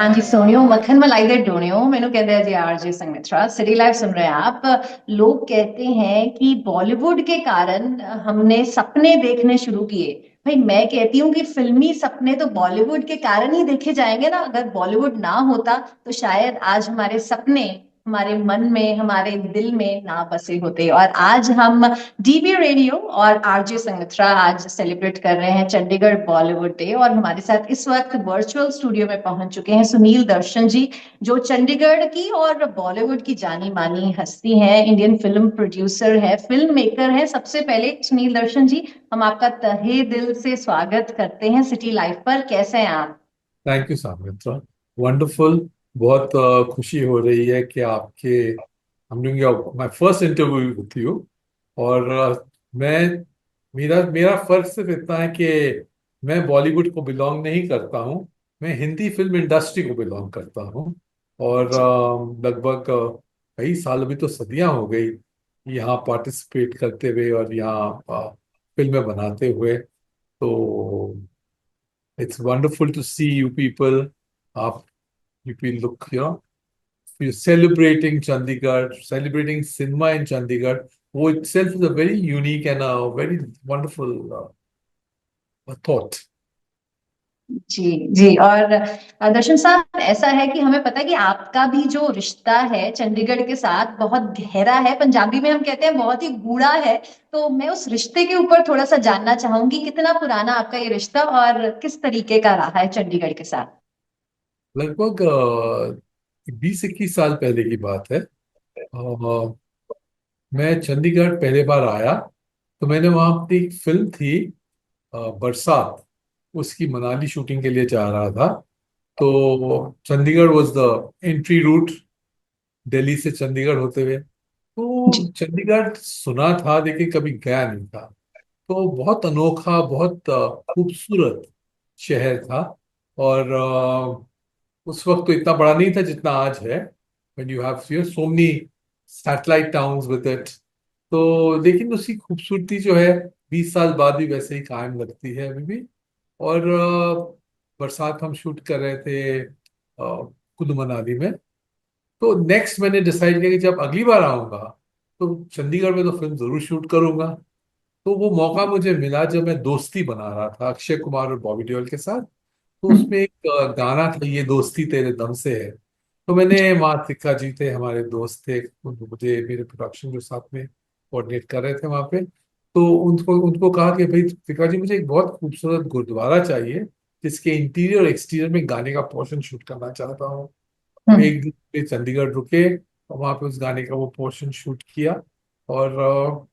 हाँ जी सोनियो मक्खन मलाई दे डोनियो मैनू कहते हैं जी आरजे संगमित्रा सिटी लाइव सुन रहे हैं आप। लोग कहते हैं कि बॉलीवुड के कारण हमने सपने देखने शुरू किए। भाई मैं कहती हूँ कि फिल्मी सपने तो बॉलीवुड के कारण ही देखे जाएंगे ना। अगर बॉलीवुड ना होता तो शायद आज हमारे सपने हमारे मन में हमारे दिल में ना बसे होते। और आज हम डीबी रेडियो और आरजे संगमित्रा आज सेलिब्रेट कर रहे हैं चंडीगढ़ बॉलीवुड डे। और हमारे साथ इस वक्त वर्चुअल स्टूडियो में पहुंच चुके हैं सुनील दर्शन जी, जो चंडीगढ़ की और बॉलीवुड की जानी मानी हस्ती हैं, इंडियन फिल्म प्रोड्यूसर है, फिल्म मेकर है। सबसे पहले सुनील दर्शन जी, हम आपका तहे दिल से स्वागत करते हैं सिटी लाइफ पर। कैसे हैं आप? Thank you Samitra. वंडरफुल। बहुत खुशी हो रही है कि आपके हम doing my first interview with you. और मैं मेरा मेरा फर्क सिर्फ इतना है कि मैं बॉलीवुड को बिलोंग नहीं करता हूँ। मैं हिंदी फिल्म इंडस्ट्री को बिलोंग करता हूँ। और लगभग कई साल, अभी तो सदियां हो गई यहाँ पार्टिसिपेट करते हुए और यहाँ फिल्में बनाते हुए। तो it's wonderful to see you people. Up, you people look here. You're celebrating Chandigarh, celebrating cinema in Chandigarh. Wo itself is a very unique and a very wonderful thought. जी जी। और दर्शन साहब, ऐसा है कि हमें पता है कि आपका भी जो रिश्ता है चंडीगढ़ के साथ बहुत गहरा है। पंजाबी में हम कहते हैं बहुत ही गूढ़ा है। तो मैं उस रिश्ते के ऊपर थोड़ा सा जानना चाहूंगी, कितना पुराना आपका ये रिश्ता और किस तरीके का रहा है चंडीगढ़ के साथ? लगभग 20-21 साल पहले की बात है। मैं चंडीगढ़ पहले बार आया तो मैंने वहाँ अपनी एक फिल्म थी, बरसात, उसकी मनाली शूटिंग के लिए जा रहा था। तो Chandigarh was the entry route, Delhi से चंडीगढ़ होते हुए। जी तो चंडीगढ़ सुना था लेकिन कभी गया नहीं था। तो बहुत अनोखा, बहुत खूबसूरत शहर था। और उस वक्त तो इतना बड़ा नहीं था जितना आज है। when you have so many satellite towns with it। तो लेकिन उसकी खूबसूरती जो है 20 साल बाद भी वैसे ही कायम लगती है अभी भी। और बरसात हम शूट कर रहे थे कुल्लू मनाली में। तो नेक्स्ट मैंने डिसाइड किया कि जब अगली बार आऊंगा तो चंडीगढ़ में तो फिल्म जरूर शूट करूंगा। तो वो मौका मुझे मिला जब मैं दोस्ती बना रहा था अक्षय कुमार और बॉबी देओल के साथ। तो उसमें एक गाना था, ये दोस्ती तेरे दम से है। तो मैंने वहाँ, तिक्का जी थे हमारे दोस्त थे, मुझे मेरे प्रोडक्शन जो साथ में कोऑर्डिनेट कर रहे थे वहाँ पे। तो उनको उनको कहा कि भाई तिक्का जी, मुझे एक बहुत खूबसूरत गुरुद्वारा चाहिए जिसके इंटीरियर और एक्सटीरियर में गाने का पोर्शन शूट करना चाहता हूँ। तो हम्म। एक दिन पे चंडीगढ़ रुके और वहां पे उस गाने का वो पोर्शन शूट किया। और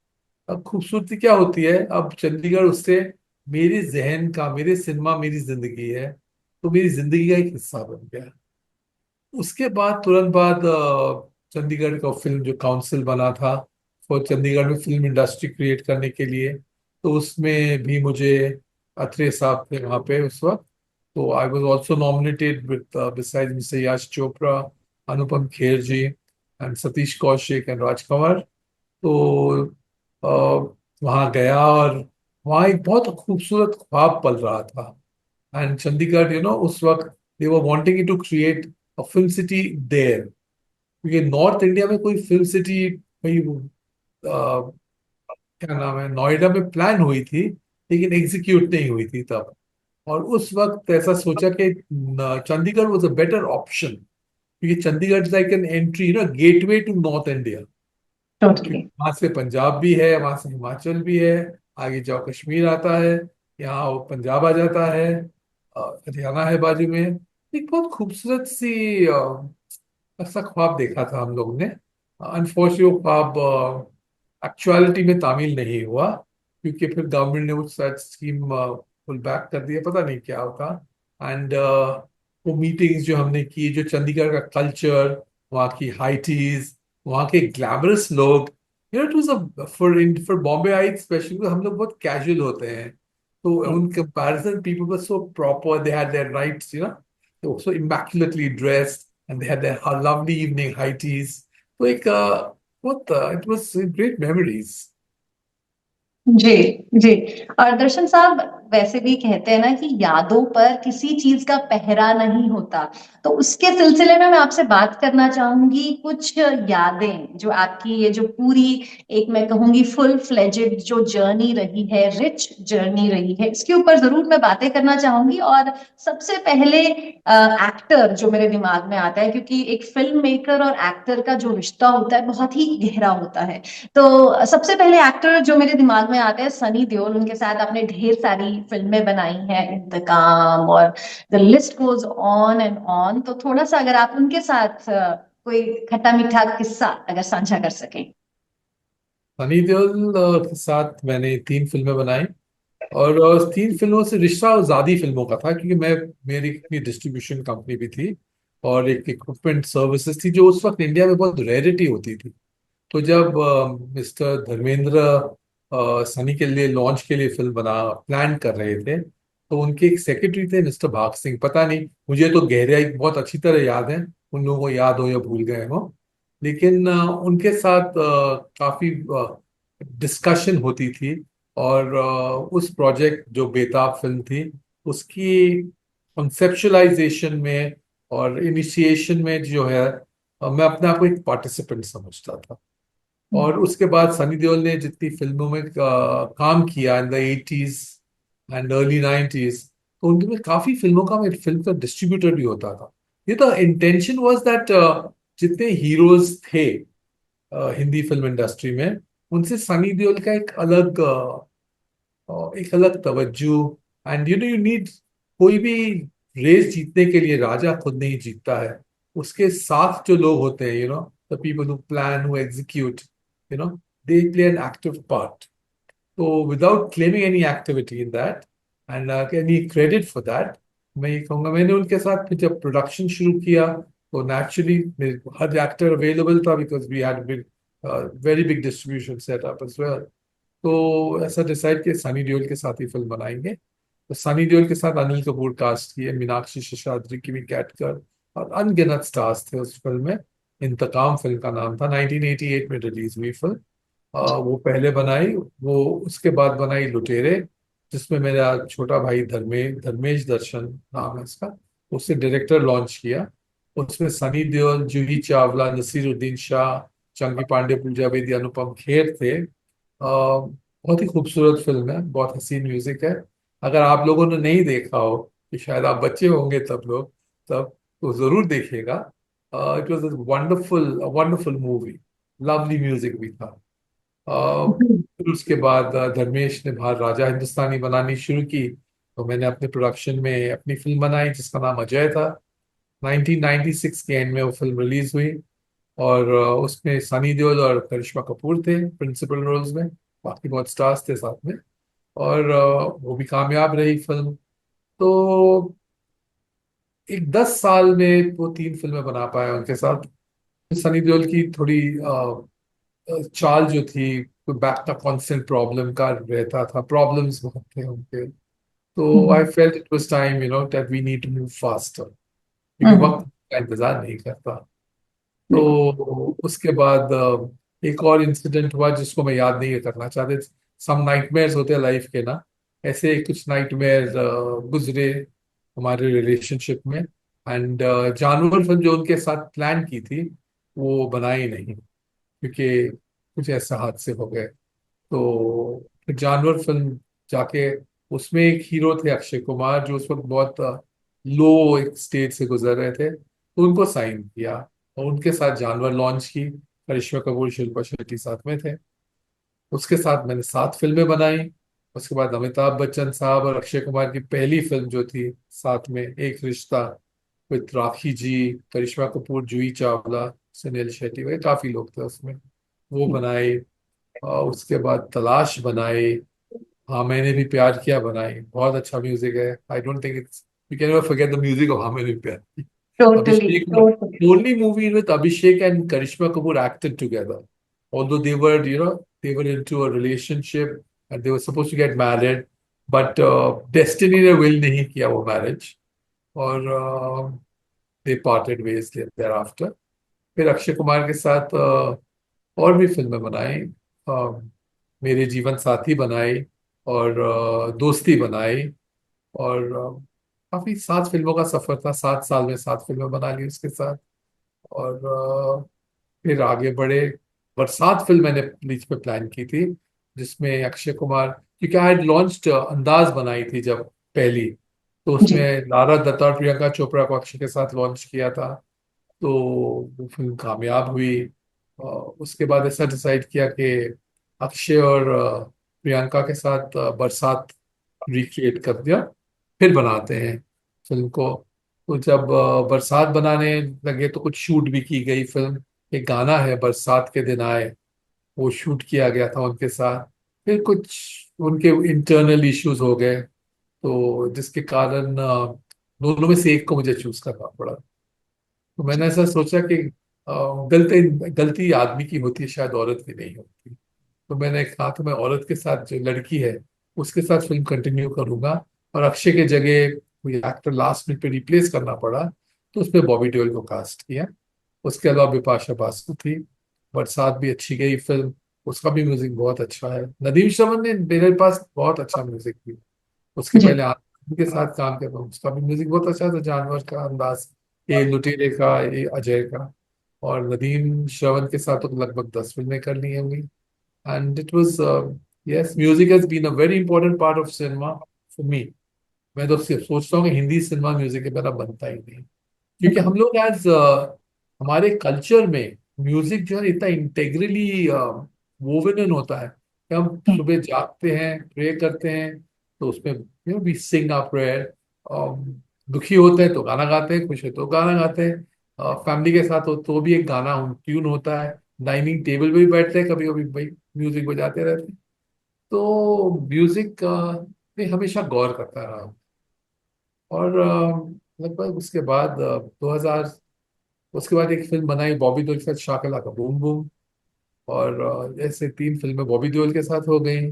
अब खूबसूरती क्या होती है, अब चंडीगढ़ उससे मेरे जहन का, मेरे सिनेमा मेरी जिंदगी है, तो मेरी जिंदगी का एक हिस्सा बन गया। उसके बाद तुरंत बाद चंडीगढ़ का फिल्म जो काउंसिल बना था और चंडीगढ़ में फिल्म इंडस्ट्री क्रिएट करने के लिए, तो उसमें भी मुझे अत्रे साहब थे वहाँ पे उस वक्त। तो I was also nominated with beside mister Yash Chopra, Anupam Kher ji and Satish Kaushik and Rajkumar. तो वहाँ गया और वहाँ एक बहुत खूबसूरत ख्वाब पल रहा था। एंड चंडीगढ़, उस वक्त they were wanting to create a film city there, क्योंकि नॉर्थ इंडिया में कोई फिल्म सिटी भाई क्या नाम है, नोएडा में प्लान हुई थी लेकिन एग्जीक्यूट नहीं हुई थी तब। और उस वक्त ऐसा सोचा कि Chandigarh was a better option, क्योंकि Chandigarh is like an entry, gateway to north India. क्योंकि टोटली। वहां से पंजाब भी है, वहां से हिमाचल भी है, आगे जाओ कश्मीर आता है, यहाँ वो पंजाब आ जाता है, हरियाणा है बाजू में। एक बहुत खूबसूरत सी ऐसा ख्वाब देखा था हम लोग ने। अनफॉर्चुनेटली वो ख्वाब एक्चुअलिटी में तामील नहीं हुआ, क्योंकि फिर गवर्नमेंट ने वो सर्च स्कीम फुल बैक कर दिया, पता नहीं क्या होता। एंड वो मीटिंग्स जो हमने की, जो चंडीगढ़ का कल्चर, वहाँ की हाइटीज, वहाँ के ग्लैमरस लोग, it was a for Bombay I specially, हम लोग बहुत कैजुअल होते हैं। तो उन comparison people were so proper, they had their rights, they were so immaculately dressed and they had their lovely evening high teas. So like, it was great memories. जी जी। और दर्शन साहब, वैसे भी कहते हैं ना कि यादों पर किसी चीज का पहरा नहीं होता। तो उसके सिलसिले में मैं आपसे बात करना चाहूंगी कुछ यादें जो आपकी ये जो पूरी एक मैं कहूंगी फुल फ्लेजेड जो जर्नी रही है, रिच जर्नी रही है, इसके ऊपर जरूर मैं बातें करना चाहूंगी। और सबसे पहले एक्टर जो मेरे दिमाग में आता है, क्योंकि एक फिल्म मेकर और एक्टर का जो रिश्ता होता है बहुत ही गहरा होता है। तो सबसे पहले एक्टर जो मेरे दिमाग में आते हैं सनी देओल। उनके साथ आपने ढेर सारी फिल्में बनाई हैं, इंतकाम और the list goes on and on. तो थोड़ा सा अगर आप उनके साथ कोई खट्टा मीठा किस्सा अगर साझा कर सकें। सनी देओल के साथ मैंने 3 फिल्में बनाई। और तीन फिल्मों से रिश्ता ज्यादा फिल्मों का था, क्योंकि मैं मेरी अपनी डिस्ट्रीब्यूशन कंपनी भी थी और एक इक्विपमेंट सर्विसेज थी जो उस वक्त इंडिया में बहुत रेयरिटी होती थी। तो जब मिस्टर धर्मेंद्र सनी के लिए लॉन्च के लिए फिल्म बना प्लान कर रहे थे, तो उनके एक सेक्रेटरी थे मिस्टर भाग सिंह। पता नहीं, मुझे तो गहराई बहुत अच्छी तरह याद है, उन लोगों को याद हो या भूल गए हो। लेकिन उनके साथ काफी डिस्कशन होती थी। और उस प्रोजेक्ट जो बेताब फिल्म थी उसकी कंसेप्चुलाइजेशन में और इनिशिएशन में जो है, मैं अपने आप को एक पार्टिसिपेंट समझता था। और उसके बाद सनी देओल ने जितनी फिल्मों में काम किया in the 80s and early 90s, तो उनमें काफी फिल्मों का मैं फिल्म का डिस्ट्रीब्यूटर भी होता था। ये तो इंटेंशन वाज दैट जितने हीरोज थे हिंदी फिल्म इंडस्ट्री में, उनसे सनी देओल का एक अलग तवज्जो। एंड यू नीड, कोई भी रेस जीतने के लिए राजा खुद नहीं जीतता है, उसके साथ जो लोग होते हैं, the people who plan, who execute, you know they play an active part. तो without claiming any activity in that and any credit for that, मैं ये कहूंगा मैंने उनके साथ फिर जब प्रोडक्शन शुरू किया तो नेचुरली हर एक्टर अवेलेबल था, because we had big very big distribution setup as well. तो ऐसा डिसाइड किया सनी देओल के साथ ही फिल्म बनाएंगे। तो सनी देओल के साथ अनिल कपूर कास्ट किए, मीनाक्षी शेषाद्री की भी कैटकर, और अनगिनत स्टार्स थे उस फिल्म में। इंतकाम फिल्म का नाम था, 1988 में रिलीज हुई फिल्म। वो पहले बनाई, वो उसके बाद बनाई लुटेरे, जिसमें मेरा छोटा भाई धर्मेश दर्शन नाम है इसका, उससे डायरेक्टर लॉन्च किया। उसमें सनी देओल, जूही चावला, नसीरुद्दीन शाह, चंकी पांडे, पूजा बेदी, अनुपम खेर थे। बहुत ही खूबसूरत फिल्म है, बहुत हसीन म्यूजिक है। अगर आप लोगों ने नहीं देखा हो, कि शायद आप बच्चे होंगे तब लोग, तब तो जरूर देखिएगा। It was wonderful wonderful movie, lovely music भी था। फिर उसके बाद धर्मेश ने बाहर राजा हिंदुस्तानी बनानी शुरू की, तो मैंने अपने प्रोडक्शन में अपनी फिल्म बनाई जिसका नाम अजय था। 1996 के एंड में वो फिल्म रिलीज हुई। और उसमें सनी देओल और करिश्मा कपूर थे प्रिंसिपल रोल्स में, बाकी बहुत स्टार्स थे साथ में। और वो भी कामयाब रही फिल्म। तो एक 10 साल में वो 3 फिल्में बना पाया उनके साथ। सनी देओल की थोड़ी चाल जो थी, कोई बैक का कांस्टेंट प्रॉब्लम का रहता था, प्रॉब्लम्स बहुत थे उनके। तो I felt it was time that we need to move faster, क्योंकि वक्त का इंतजार नहीं करता। तो उसके बाद एक और इंसिडेंट हुआ जिसको मैं याद नहीं करना चाहते। सम नाइटमेयर्स होते हैं लाइफ के ना, ऐसे कुछ नाइटमेयर गुजरे हमारे रिलेशनशिप में। एंड जानवर फिल्म जो उनके साथ प्लान की थी वो बनाई नहीं, क्योंकि कुछ ऐसे हादसे हो गए। तो फिर जानवर फिल्म जाके, उसमें एक हीरो थे अक्षय कुमार जो उस वक्त बहुत लो एक स्टेज से गुजर रहे थे, तो उनको साइन किया और उनके साथ जानवर लॉन्च की। करिश्मा कपूर, शिल्पा शेट्टी साथ में थे। उसके साथ मैंने 7 फिल्में बनाई। उसके बाद अमिताभ बच्चन साहब और अक्षय कुमार की पहली फिल्म जो थी साथ में, एक रिश्ता विद राखी जी, करिश्मा कपूर, जूही चावला, सुनील शेट्टी, वही काफी लोग थे उसमें, वो बनाई। और उसके बाद तलाश बनाई। हाँ मैंने भी प्यार किया बनाई, बहुत अच्छा म्यूजिक है। I don't think it's, you can never forget the music of हाँ मैंने भी प्यार किया। Totally Abhishek, totally. only movie in which Abhishek and Karishma Kapoor acted together. Although they were into a relationship and they were supposed to get married, but destiny ने will नहीं किया वो marriage, और they parted ways thereafter. फिर अक्षय कुमार के साथ और भी फिल्में बनाई। मेरे जीवन साथी बनाई, और दोस्ती बनाई, और काफी 7 फिल्मों का सफर था, 7 साल में 7 फिल्में बना ली उसके साथ। और फिर आगे बढ़े। बरसात फिल्म मैंने बीच में प्लान की थी, जिसमें अक्षय कुमार, क्योंकि आई हैड लॉन्च्ड अंदाज बनाई थी जब पहली, तो जी। उसमें लारा दत्ता और प्रियंका चोपड़ा को अक्षय के साथ लॉन्च किया था। तो वो फिल्म कामयाब हुई। उसके बाद ऐसा डिसाइड किया कि अक्षय और प्रियंका के साथ बरसात रिक्रिएट कर दिया, फिर बनाते हैं फिल्म को। तो जब बरसात बनाने लगे तो कुछ शूट भी की गई फिल्म। एक गाना है बरसात के दिन आए, वो शूट किया गया था उनके साथ। फिर कुछ उनके इंटरनल इश्यूज हो गए, तो जिसके कारण दोनों में से एक को मुझे चूज करना पड़ा। तो मैंने ऐसा सोचा कि गलती गलती आदमी की होती है, शायद औरत की नहीं होती। तो मैंने कहा कि मैं औरत के साथ, जो लड़की है उसके साथ फिल्म कंटिन्यू करूंगा। और अक्षय के जगह कोई एक्टर लास्ट मिनट पे रिप्लेस करना पड़ा, तो उसमें बॉबी देओल को कास्ट किया। उसके अलावा बिपाशा बासु थी। बरसात भी अच्छी गई फिल्म, उसका भी म्यूजिक बहुत अच्छा है। नदीम श्रवण ने मेरे पास बहुत अच्छा म्यूजिक दिया। उसके जी। पहले आनंद के साथ काम किया था, उसका भी म्यूजिक बहुत अच्छा था। जानवर का अंदाज, ये लुटेरे का, ये अजय का। और नदीम श्रवण के साथ तो लगभग 10 फिल्में कर ली होंगी। And it was, yes, music has been a very important part of cinema for me. मैं तो सिर्फ सोचता हूँ कि हिंदी सिनेमा म्यूजिक के बिना बनता ही नहीं, क्योंकि हम लोग एज, हमारे कल्चर में म्यूजिक जो है इतना इंटेग्रली वोवन इन होता है कि हम हम्म। सुबह जागते हैं, प्रे करते हैं, तो उसमें वी सिंग आवर प्रेयर। दुखी होते हैं तो गाना गाते हैं, खुश होते तो गाना गाते हैं, फैमिली के साथ हो तो भी एक गाना ट्यून होता है। डाइनिंग टेबल पे भी बैठते हैं, कभी कभी भाई म्यूजिक बजाते रहते हैं। तो म्यूजिक पे हमेशा गौर करता रहा। और लगभग उसके बाद 2000, उसके बाद एक फिल्म बनाई बॉबी देओल के साथ, शाका लाका बूम बूम। और ऐसे 3 फिल्में बॉबी देओल के साथ हो गई।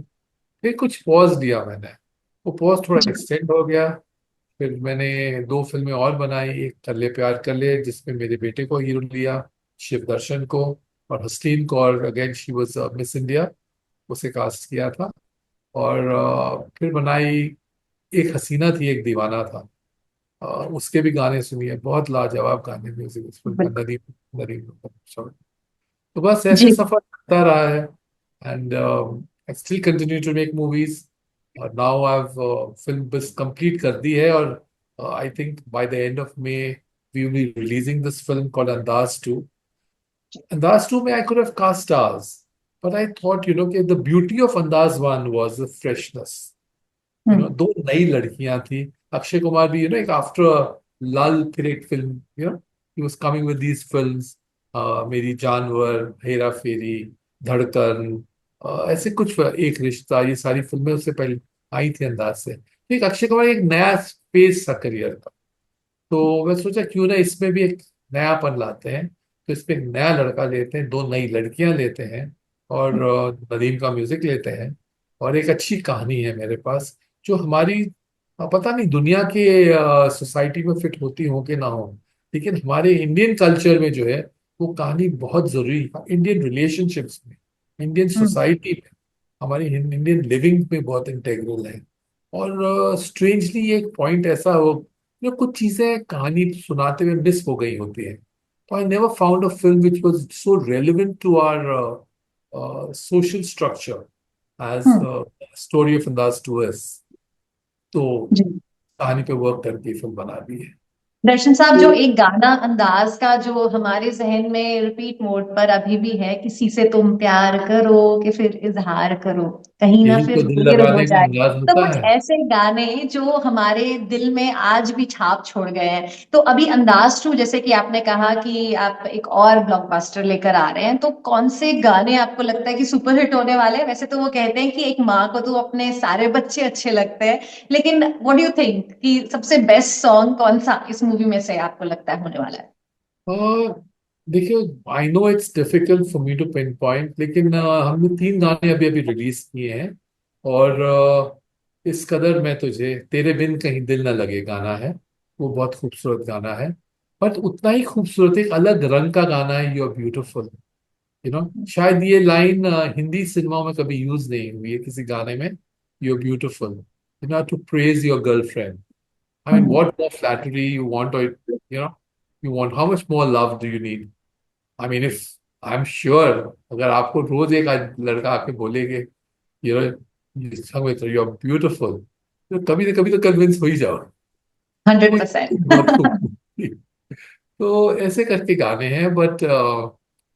फिर कुछ पॉज लिया मैंने, वो पॉज थोड़ा जी। एक्सटेंड हो गया। फिर मैंने 2 फिल्में और बनाई, एक कर ले प्यार कर ले जिसमें मेरे बेटे को हीरो लिया, शिव दर्शन को, और हसलीन को, और again she was miss India, उसे कास्ट किया था। और फिर बनाई, एक हसीना थी एक दीवाना था। उसके भी गाने सुनिए, बहुत लाजवाब गाने, म्यूजिक उस फिल्म का, बिल्कुल। नदीम, नदीम। तो बस जी। ऐसे सफर चलता रहा है। And I still continue to make movies. और नाउ आई हैव फिल्म बस कंप्लीट कर दी है। और I think by the end of May we will be releasing this film called Andaaz two. Andaaz two में I could have cast stars, but I thought, कि the beauty of Andaz 1 was the freshness. हम्म। दो नई लड़कियां थी। अक्षय कुमार भी, एक after लल, फिर एक film, he was coming with these films, मेरी जानवर, हेरा फेरी, धड़कन, ऐसे कुछ, एक रिश्ता, ये सारी फिल्में उससे पहले आई थी अंदाज से। तो एक अक्षय कुमार एक नया फेज था करियर का। तो मैं सोचा क्यों ना इसमें भी एक नयापन लाते हैं। तो इसमें एक नया लड़का लेते हैं, 2 नई लड़कियां लेते हैं, और नदीम का म्यूजिक लेते हैं। और एक अच्छी कहानी है मेरे पास, जो हमारी, पता नहीं दुनिया के सोसाइटी में फिट होती हो कि ना हो, लेकिन हमारे इंडियन कल्चर में जो है वो कहानी बहुत जरूरी है। इंडियन रिलेशनशिप्स में, इंडियन हम्म। सोसाइटी में, हमारी इंडियन लिविंग में बहुत इंटेग्रल है। और स्ट्रेंजली एक पॉइंट ऐसा हो, कुछ चीजें कहानी सुनाते हुए मिस हो गई होती है। तो I never found a film which was so relevant to our social structure as hmm. Story of Andaaz two us. तो जी। कहानी पे वर्क करके फिल्म बना दी है। दर्शन साहब, जो तो एक गाना अंदाज का जो हमारे जहन में रिपीट मोड पर अभी भी है, किसी से तुम प्यार करो कि फिर इजहार करो, कहीं ना यही फिर तो दिल देर हो लगाने का जाए। अंदाज तो होता कुछ है। ऐसे गाने जो हमारे दिल में आज भी छाप छोड़ गए हैं। तो अभी अंदाज टू, जैसे कि आपने कहा कि आप एक और ब्लॉकबस्टर लेकर आ रहे हैं, तो कौन से गाने आपको लगता है कि सुपर हिट होने वाले हैं? वैसे तो वो कहते हैं कि एक माँ को तो अपने सारे बच्चे अच्छे लगते हैं, लेकिन व्हाट डू यू थिंक कि सबसे बेस्ट सॉन्ग कौन सा इस मूवी में से आपको लगता है होने वाला है? और देखिए, I know it's difficult for me to pinpoint, लेकिन हमने 3 गाने अभी अभी रिलीज किए हैं। और इस कदर मैं तुझे, तेरे बिन कहीं दिल न लगे गाना है, वो बहुत खूबसूरत गाना है। बट उतना ही खूबसूरत एक अलग रंग का गाना है, यू आर ब्यूटिफुल। शायद ये लाइन हिंदी सिनेमा में कभी यूज नहीं हुई है किसी गाने में। you're beautiful. You know, to praise your girlfriend. I mean, hmm, what more flattery you want, or you know, you want? How much more love do you need? I mean, if I'm sure, अगर आपको रोज एक लड़का आके बोलेगे, you know, Sanghamitra, you're beautiful, तो कभी ना कभी तो कन्विंस हो ही जाओ। वो 100%। बहुत खूबसूरती। तो ऐसे करके गाने हैं, बट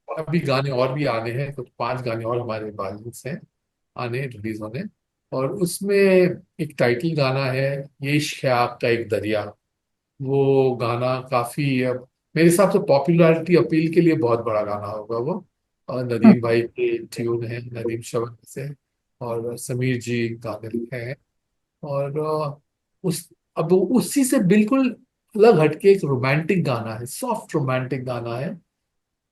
अभी गाने और भी आने हैं, कुछ 5 गाने और हमारे पास हैं, आने, रिलीज होने। और उसमें एक टाइटल गाना है, ये इश्क है आपका एक दरिया। वो गाना काफी मेरे हिसाब से पॉपुलैरिटी अपील के लिए बहुत बड़ा गाना होगा वो। और नदीम भाई के ट्यून है, नदीम श्रवण से, और समीर जी गाने लिखे हैं। और उस अब उसी से बिल्कुल अलग हटके एक रोमांटिक गाना है, सॉफ्ट रोमांटिक गाना है,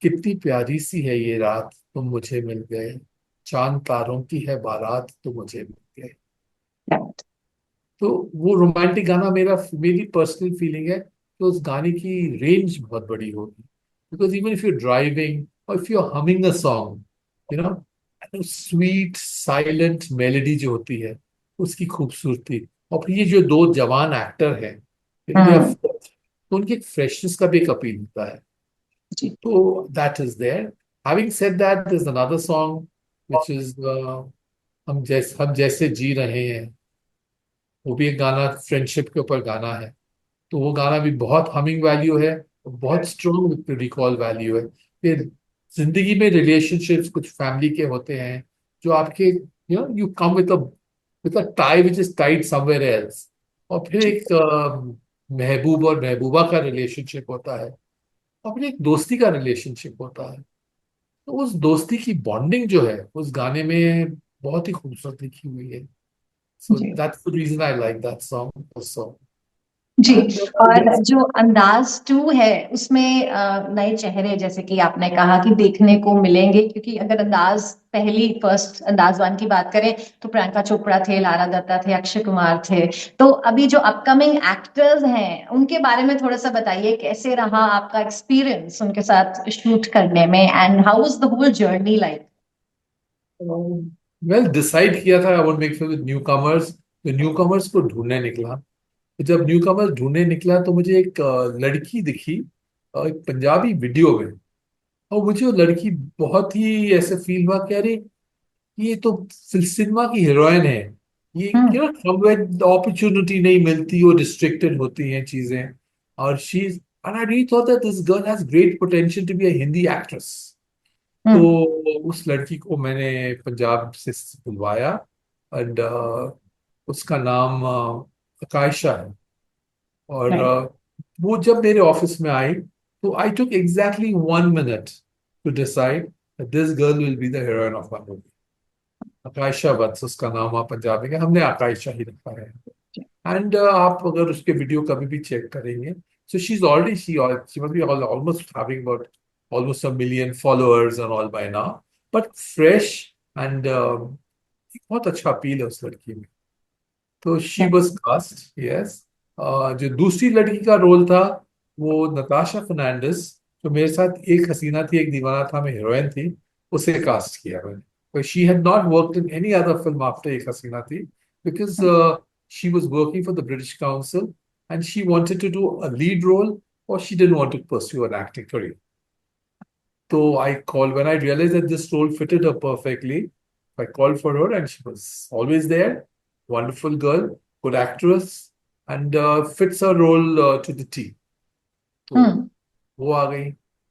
कितनी प्यारी सी है ये रात तुम मुझे मिल गए, चांद तारों की है बारात तुम मुझे मिल गए। तो वो रोमांटिक गाना, मेरी पर्सनल फीलिंग है कि उस गाने की रेंज बहुत बड़ी होगी, because even if you driving और if you are humming a song, you know, sweet silent melody जो होती है, उसकी खूबसूरती। और फिर ये जो दो जवान एक्टर हैं, हम्म, तो उनकी फ्रेशनेस का भी एक अपील होता है। जी, तो that is there. Having said that, there is another song which is हम जैसे जी रहे हैं। वो भी एक गाना, फ्रेंडशिप के ऊपर गाना है। तो वो गाना भी बहुत हमिंग वैल्यू है, बहुत स्ट्रॉन्ग रिकॉल वैल्यू है। फिर जिंदगी में रिलेशनशिप्स कुछ फैमिली के होते हैं जो आपके, you come with a tie which is tied somewhere else. और फिर जी, एक महबूब और महबूबा का रिलेशनशिप होता है, और फिर एक दोस्ती का रिलेशनशिप होता है। तो उस दोस्ती की बॉन्डिंग जो है उस गाने में बहुत ही खूबसूरत लिखी हुई है। सो जी, that's the reason I like that song. जी। एंड और जो अंदाज 2 है उसमें नए चेहरे जैसे कि आपने कहा कि देखने को मिलेंगे, क्योंकि अगर फर्स्ट अंदाज 1 की बात करें तो प्रियंका चोपड़ा थे, लारा दत्ता थे, अक्षय कुमार थे। तो अभी जो अपकमिंग एक्टर्स हैं उनके बारे में थोड़ा सा बताइए, कैसे रहा आपका एक्सपीरियंस उनके साथ शूट करने में, and how was the whole journey like? Well, decide किया था I would make with newcomers. तो न्यू कमर्स को ढूंढने निकला। तो जब न्यू कमर्स ढूंढने निकला तो मुझे एक लड़की दिखी, एक पंजाबी वीडियो में। और मुझे वो लड़की बहुत ही ऐसे फील हुआ कि अरे, ये तो सिनेमा की हीरोइन है। ये हम्म, क्या, अपॉर्चुनिटी नहीं मिलती, वो रिस्ट्रिक्टेड होती हैं चीजें। और she, and I really thought that this girl has great potential to be a Hindi actress. तो हम्म, उस लड़की को मैंने पंजाब से बुलवाया। एंड उसका नाम आकायशा है। और राइट, वो जब मेरे ऑफिस में आई, तो I took exactly 1 minute to decide this girl will be the heroine of our movie. Akaisha Vats उसका नाम, आप पंजाबी का, हमने आकायशा ही रखा है। एंड आप अगर उसके वीडियो कभी भी चेक करेंगे, so she's already she must be almost having about almost a million followers and all by now, but fresh and बहुत अच्छा अपील है उस लड़की में। तो she right, was cast, yes. जो दूसरी लड़की का रोल था, वो नताशा फर्नांडिस, जो मेरे साथ एक हसीना थी एक दीवाना था में हीरोइन थी, उसे कास्ट किया मैंने। She had not worked in any other film after Ek Haseena Thi, because she was working for the British Council and she wanted to do a lead role, और she didn't want to pursue an acting career. So I called when I realized that this role fitted her perfectly. I called for her and she was always there. Wonderful girl, good actress, and fits her role to the T. तो हम्म, वो आ गई।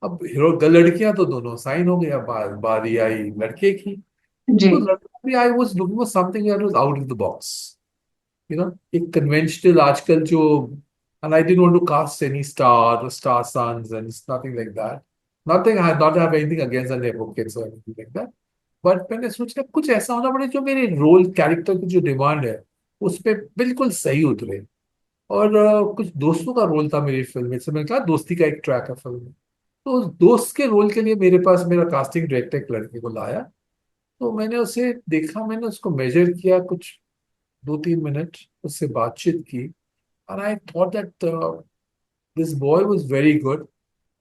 अब hero लड़कियां तो दोनों sign हो गई, अब बारी आई लड़के की। जी, तो लड़का भी, I was looking for something that was out of the box, एक कन्वेंशनल आजकल जो, and I didn't want to cast any star or star sons and it's nothing like that. Nothing, I not have anything against the Nebo kids or anything like that. But मैंने सोचा कुछ ऐसा होना पड़े जो मेरे रोल कैरेक्टर की जो डिमांड है उस पे बिल्कुल सही उतरे। और कुछ दोस्तों का रोल था मेरी फिल्म में, से मैंने कहा दोस्ती का एक ट्रैक है फिल्म में। तो उस दोस्त के रोल के लिए मेरे पास मेरा कास्टिंग डायरेक्टर एक लड़के को लाया। तो मैंने उसे देखा, मैंने उसको मेजर किया कुछ 2-3 मिनट, उससे बातचीत की। And I thought that this boy was very good,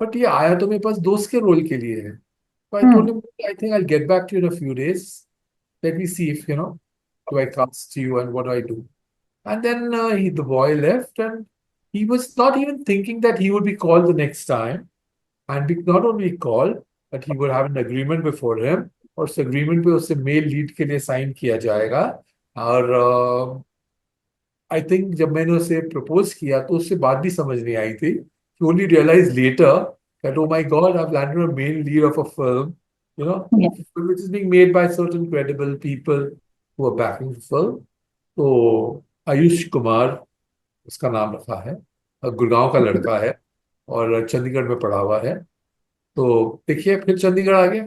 but ये आया तो मेरे पास दोस्त के रोल के लिए है। So I told hmm, him, I think I'll get back to you in a few days. Let me see if, do I cast you and what do I do? And then the boy left, and he was not even thinking that he would be called the next time. And not only called, but he would have an agreement before him, और उस agreement पे उसे male lead के लिए sign किया जाएगा. और I think जब मैंने उसे प्रपोज किया तो उससे बात भी समझ नहीं आई थी. He only realized later that, oh my God, I've landed a main lead of a film, you know, Yeah. which is being made by certain credible people who are backing the film. तो आयुष कुमार उसका नाम रखा है, और गुड़गांव का लड़का है और चंडीगढ़ में पढ़ा हुआ है. तो देखिए फिर चंडीगढ़ आ गया.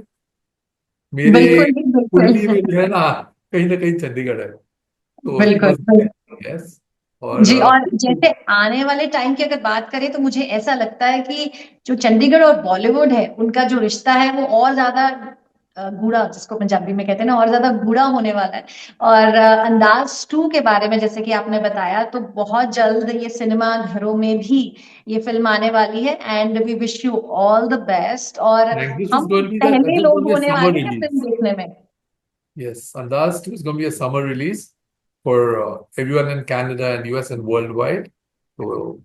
मेरे बिल्कुल जी, कुंडली में बिल्कुल। जो है ना कहीं चंडीगढ़ है. तो इट बिल्कुल वाज, यस. और जी। और जैसे आने वाले टाइम की अगर बात करें तो मुझे ऐसा लगता है कि जो चंडीगढ़ और बॉलीवुड है उनका जो रिश्ता है वो और ज्यादा गूढ़ा, जिसको पंजाबी में कहते हैं ना, और ज्यादा गूढ़ा होने वाला है। और अंदाज 2 के बारे में जैसे कि आपने बताया, तो बहुत जल्द ये सिनेमा घरों में भी ये फिल्म आने वाली है, and we wish you all the best. और this is हम going to be पहले this is going लोग to be a होने summer वाले हैं फिल्म release. देखने में। Yes, Andaz 2 is going to be a summer release for everyone in Canada and US and worldwide. So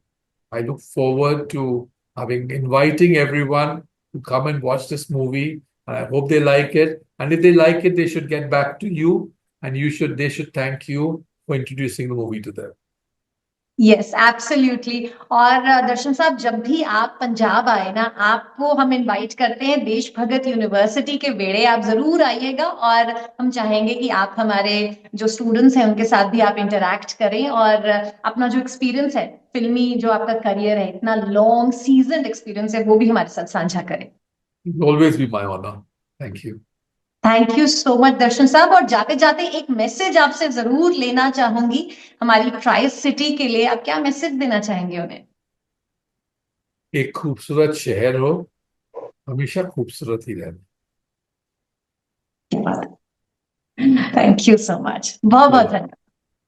I look forward to having inviting everyone to come and watch this movie. And I hope they like it. And if they like it, they should get back to you, and they should thank you for introducing the movie to them. Yes absolutely. और दर्शन साहब, जब भी आप पंजाब आए ना, आपको हम invite करते हैं देश भगत यूनिवर्सिटी के बेड़े, आप जरूर आइएगा। और हम चाहेंगे कि आप हमारे जो स्टूडेंट्स हैं उनके साथ भी आप इंटरैक्ट करें, और अपना जो एक्सपीरियंस है, फिल्मी जो आपका करियर है, इतना लॉन्ग सीजन एक्सपीरियंस है, वो भी हमारे साथ साझा करें। It will always be my honor. Thank you. Thank you so much Darshan साहब। और जाते जाते एक मैसेज आपसे जरूर लेना चाहूंगी हमारी ट्राई सिटी के लिए। आप क्या मैसेज देना चाहेंगे उन्हें? एक खूबसूरत शहर हो, हमेशा खूबसूरत ही रहना. थैंक यू सो मच, बहुत बहुत Well, धन्यवाद।